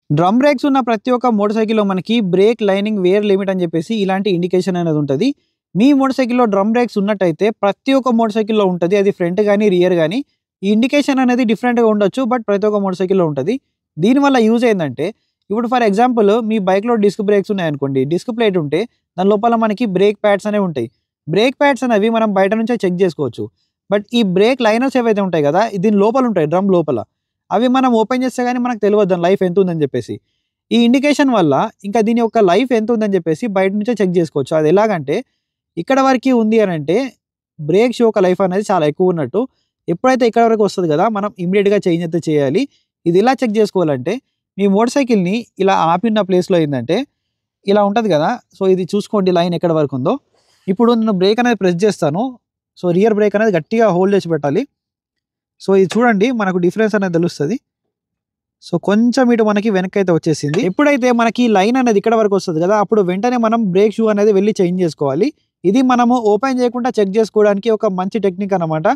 Drum breaks ఉన్న ప్రతి ఒక్క మోటార్ సైకిల్‌లో మనకి బ్రేక్ లైనింగ్ వేర్ లిమిట్ అని చెప్పేసి ఇలాంటి ఇండికేషన్ అనేది ఉంటది. మీ మోటార్ సైకిల్‌లో డ్రమ్ బ్రేక్స్ ఉన్నట్టయితే ప్రతి ఒక్క మోటార్ సైకిల్‌లో ఉంటది. అది ఫ్రంట్ గాని, రియర్ గాని. ఈ ఇండికేషన్ అనేది డిఫరెంట్‌గా ఉండొచ్చు. బట్ ప్రతి ఒక్క మోటార్ సైకిల్‌లో ఉంటది. దీనివల్ల యూజ్ ఏందంటే, ఇప్పుడు ఫర్ ఎగ్జాంపుల్ మీ బైక్‌లో డిస్క్ బ్రేక్స్ ఉన్నాయనుకోండి. డిస్క్ ప్లేట్ ఉంటే దాని లోపల మనకి బ్రేక్ ప్యాడ్స్ అనేవి ఉంటాయి. బ్రేక్ ప్యాడ్స్ అనేవి మనం బయట నుంచే చెక్ చేసుకోవచ్చు. బట్ ఈ బ్రేక్ లైనర్స్ ఏవైతే ఉంటాయి కదా! దీని లోపల ఉంటాయి డ్రమ్ లోపల. అవి మనం ఓపెన్ చేస్తే గాని మనకు తెలవదు దాని లైఫ్ ఎంతుందని చెప్పేసి. ఈ ఇండికేషన్ వల్ల ఇంకా దీని యొక్క లైఫ్ ఎంతుందని చెప్పేసి బయట నుంచే చెక్ చేసుకోవచ్చు. అది ఎలాగంటే ఇక్కడ వరకి ఉంది అనంటే బ్రేక్ షూ యొక్క లైఫ్ అనేది చాలా ఎక్కువున్నట్టు. ఎప్పుడైతే ఇక్కడ వరకు వస్తది కదా! మనం ఇమ్మీడియేట్‌గా చేంజ్ అయితే చేయాలి. ఇది ఎలా చెక్ చేసుకోవాలంటే మీ మోటార్ సైకిల్‌ని ఇలా ఆపిన ప్లేస్‌లో ఏందంటే ఇలా ఉంటది కదా! సో, ఇది చూసుకోండి లైన్ ఎక్కడి వరకు ఉందో. ఇప్పుడు నేను బ్రేక్ అనేది ప్రెస్ చేస్తాను. సో, రియర్ బ్రేక్ అనేది గట్టిగా హోల్డ్ చేసి పెట్టాలి. సో, ఇది చూడండి మనకు డిఫరెన్స్ అనేది తెలుస్తది. సో, కొంచెం ఇటు మనకి వెనక్కైతే వచ్చేసింది. ఎప్పుడైతే మనకి లైన్ అనేది ఇక్కడ వరకు వస్తది కదా! అప్పుడు వెంటనే మనం బ్రేక్ షూ అనేది వెళ్లి చేంజ్ చేసుకోవాలి. ఇది మనము ఓపెన్ చేయకుండా చెక్ చేసుకోవడానికి ఒక మంచి టెక్నిక్ అన్నమాట.